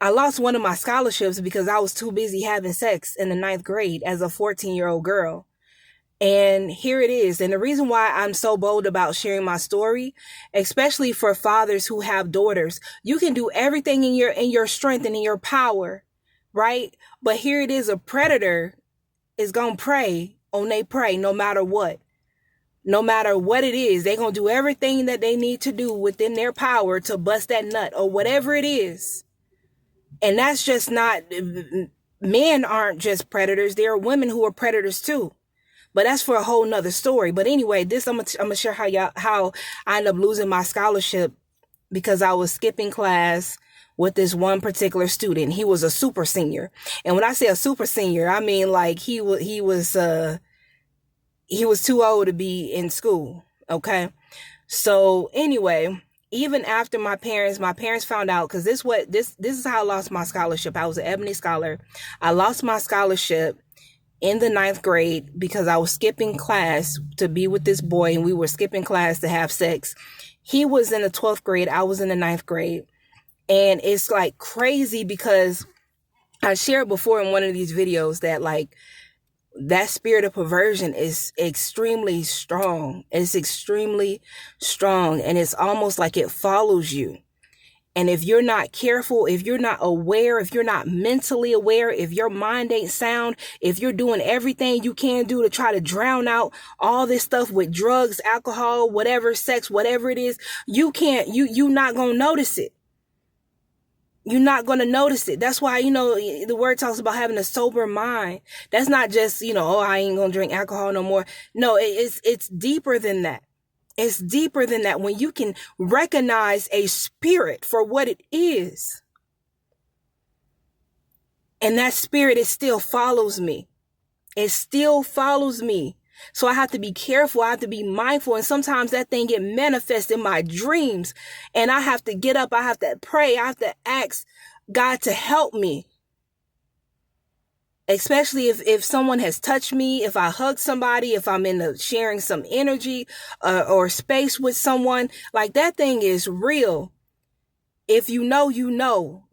I lost one of my scholarships because I was too busy having sex in the ninth grade as a 14-year-old girl. And here it is. And the reason why I'm so bold about sharing my story, especially for fathers who have daughters, you can do everything in your strength and in your power, right? But here it is, a predator is going to prey on they prey no matter what. No matter what it is, they're going to do everything that they need to do within their power to bust that nut or whatever it is. And that's just not, men aren't just predators. There are women who are predators too. But that's for a whole nother story. But anyway, this I'm gonna share how I ended up losing my scholarship because I was skipping class with this one particular student. He was a super senior. And when I say a super senior, I mean like he was too old to be in school. Okay. So anyway, even after my parents found out, because this is how I lost my scholarship. I was an Ebony scholar. I lost my scholarship in the ninth grade because I was skipping class to be with this boy, and we were skipping class to have sex. He was in the 12th grade. I was in the ninth grade. And it's like crazy because I shared before in one of these videos that like that spirit of perversion is extremely strong. It's extremely strong. And it's almost like it follows you. And if you're not careful, if you're not aware, if you're not mentally aware, if your mind ain't sound, if you're doing everything you can do to try to drown out all this stuff with drugs, alcohol, whatever, sex, whatever it is, you're not going to notice it. You're not going to notice it. That's why, the word talks about having a sober mind. That's not just, oh, I ain't going to drink alcohol no more. No, it's deeper than that. It's deeper than that. When you can recognize a spirit for what it is, and that spirit, it still follows me. It still follows me. So I have to be careful. I have to be mindful. And sometimes that thing get manifest in my dreams, and I have to get up. I have to pray. I have to ask God to help me. Especially if someone has touched me, if I hug somebody, if I'm sharing some energy or space with someone, like that thing is real. If you know, you know.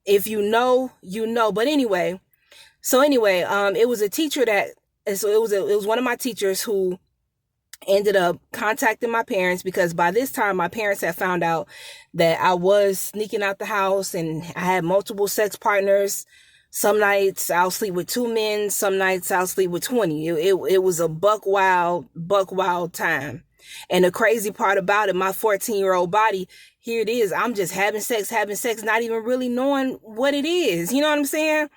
If you know, you know. But anyway, it was a teacher it was one of my teachers who ended up contacting my parents, because by this time my parents had found out that I was sneaking out the house and I had multiple sex partners. Some nights I'll sleep with 2 men. Some nights I'll sleep with 20. It was a buck wild time. And the crazy part about it, my 14-year-old body, here it is. I'm just having sex, not even really knowing what it is. You know what I'm saying?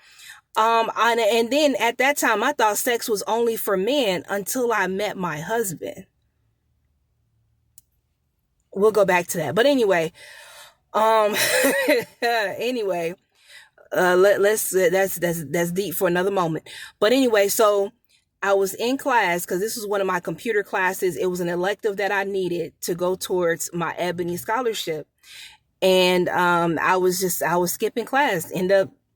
And then at that time, I thought sex was only for men until I met my husband. We'll go back to that. But anyway, that's deep for another moment. But anyway, so I was in class because this was one of my computer classes. It was an elective that I needed to go towards my Ebony scholarship. And, I was skipping class.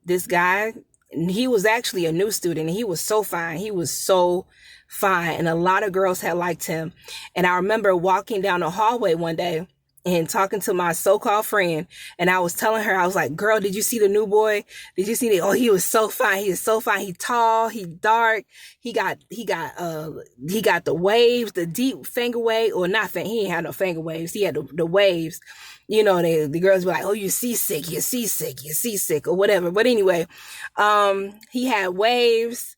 This guy, he was actually a new student, and he was so fine. He was so fine. And a lot of girls had liked him. And I remember walking down the hallway one day and talking to my so-called friend. And I was telling her, I was like, girl, did you see the new boy? Did you see the, oh, he was so fine. He is so fine. He tall, he dark. He got the waves, the deep finger wave, or not, he ain't had no finger waves. He had the waves. The girls were like, oh, you're seasick, or whatever. But anyway, he had waves,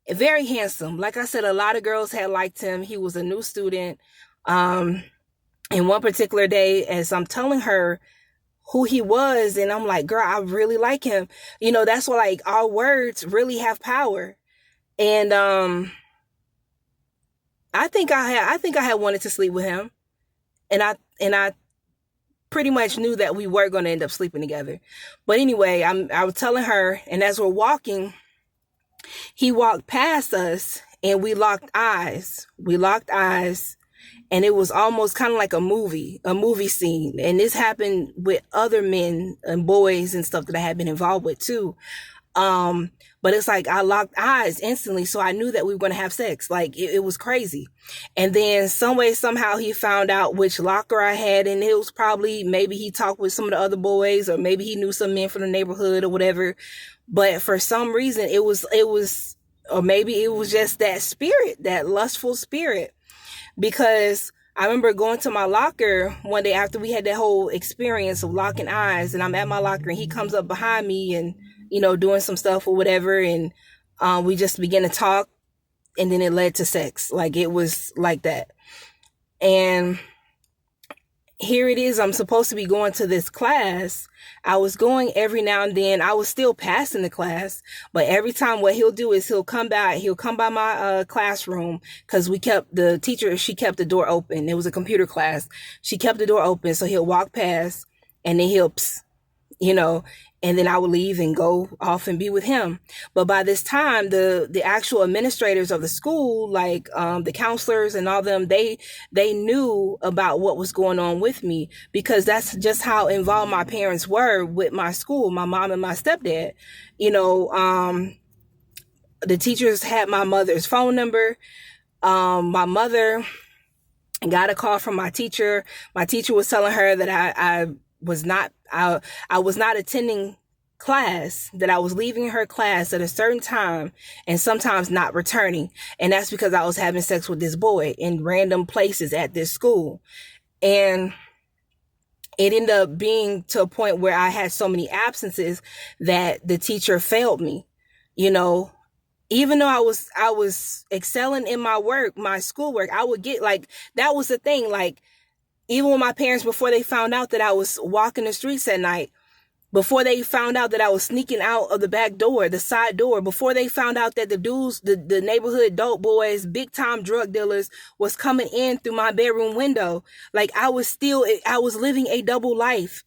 very handsome. Like I said, a lot of girls had liked him. He was a new student. And one particular day, as I'm telling her who he was, and I'm like, girl, I really like him. That's why, like, our words really have power. And, I think I had wanted to sleep with him. And I pretty much knew that we were going to end up sleeping together. But anyway, I was telling her, and as we're walking, he walked past us and we locked eyes. And it was almost kind of like a movie scene. And this happened with other men and boys and stuff that I had been involved with too. But it's like I locked eyes instantly, so I knew that we were going to have sex. Like it was crazy. And then some way, somehow he found out which locker I had, and it was probably, maybe he talked with some of the other boys, or maybe he knew some men from the neighborhood or whatever. But for some reason or maybe it was just that spirit, that lustful spirit, because I remember going to my locker one day after we had that whole experience of locking eyes, and I'm at my locker and he comes up behind me and, doing some stuff or whatever. And we just began to talk, and then it led to sex. Like it was like that. And here it is. I'm supposed to be going to this class. I was going every now and then. I was still passing the class, but every time what he'll do is he'll come by my classroom, because she kept the door open. It was a computer class. She kept the door open. So he'll walk past and then he'll, and then I would leave and go off and be with him. But by this time, the actual administrators of the school, like the counselors and all them, they knew about what was going on with me, because that's just how involved my parents were with my school, my mom and my stepdad. The teachers had my mother's phone number. My mother got a call from my teacher. My teacher was telling her that I was not attending class, that I was leaving her class at a certain time and sometimes not returning. And that's because I was having sex with this boy in random places at this school. And it ended up being to a point where I had so many absences that the teacher failed me. Even though I was excelling in my work, my schoolwork, I would get, like, that was the thing. Like, even when my parents, before they found out that I was walking the streets at night, before they found out that I was sneaking out of the back door, the side door, before they found out that the dudes, the neighborhood dope boys, big time drug dealers was coming in through my bedroom window, like I was living a double life.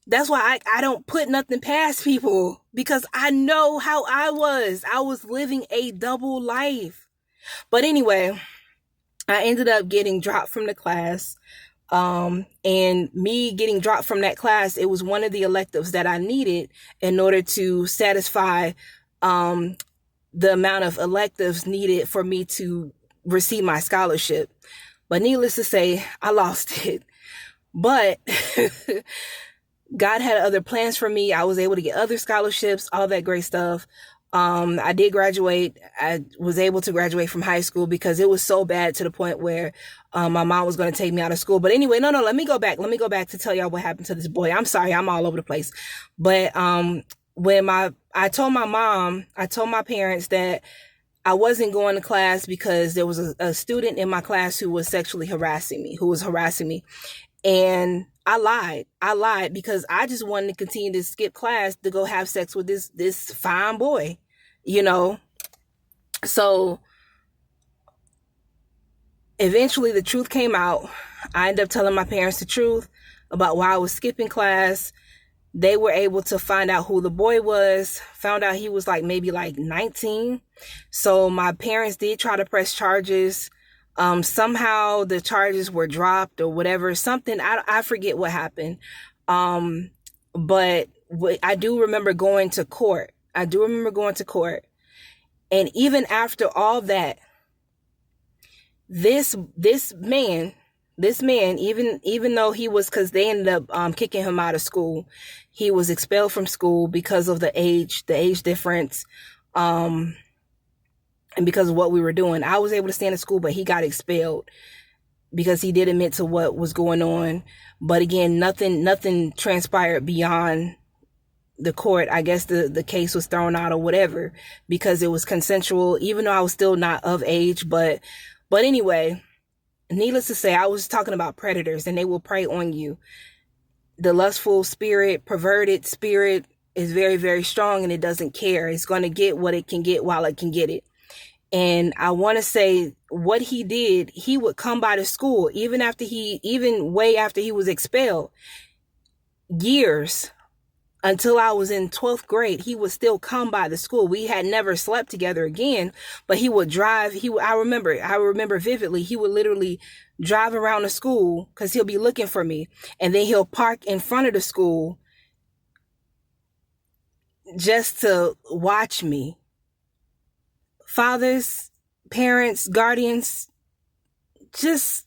That's why I don't put nothing past people, because I know how I was living a double life. But anyway, I ended up getting dropped from the class. And me getting dropped from that class, it was one of the electives that I needed in order to satisfy the amount of electives needed for me to receive my scholarship. But needless to say, I lost it. But God had other plans for me. I was able to get other scholarships, all that great stuff. I did graduate. I was able to graduate from high school because it was so bad to the point where my mom was going to take me out of school. But anyway, no, let me go back. Let me go back to tell y'all what happened to this boy. I'm sorry, I'm all over the place. But when I told my parents that I wasn't going to class because there was a student in my class who was sexually harassing me, and I lied because I just wanted to continue to skip class to go have sex with this fine boy, So eventually the truth came out. I ended up telling my parents the truth about why I was skipping class. They were able to find out who the boy was, found out he was maybe 19. So my parents did try to press charges. Somehow the charges were dropped or whatever, something, I forget what happened. But I do remember going to court. And even after all that, this man, even though he was, cause they ended up, kicking him out of school, he was expelled from school because of the age difference. And because of what we were doing, I was able to stay in school, but he got expelled because he did admit to what was going on. But again, nothing transpired beyond the court. I guess the case was thrown out or whatever because it was consensual, even though I was still not of age. But anyway, needless to say, I was talking about predators, and they will prey on you. The lustful spirit, perverted spirit is very, very strong, and it doesn't care. It's going to get what it can get while it can get it. And I want to say what he did, he would come by the school, even way after he was expelled, years until I was in 12th grade, he would still come by the school. We had never slept together again, but he would drive. I remember vividly, he would literally drive around the school because he'll be looking for me. And then he'll park in front of the school, just to watch me. Fathers, parents, guardians, just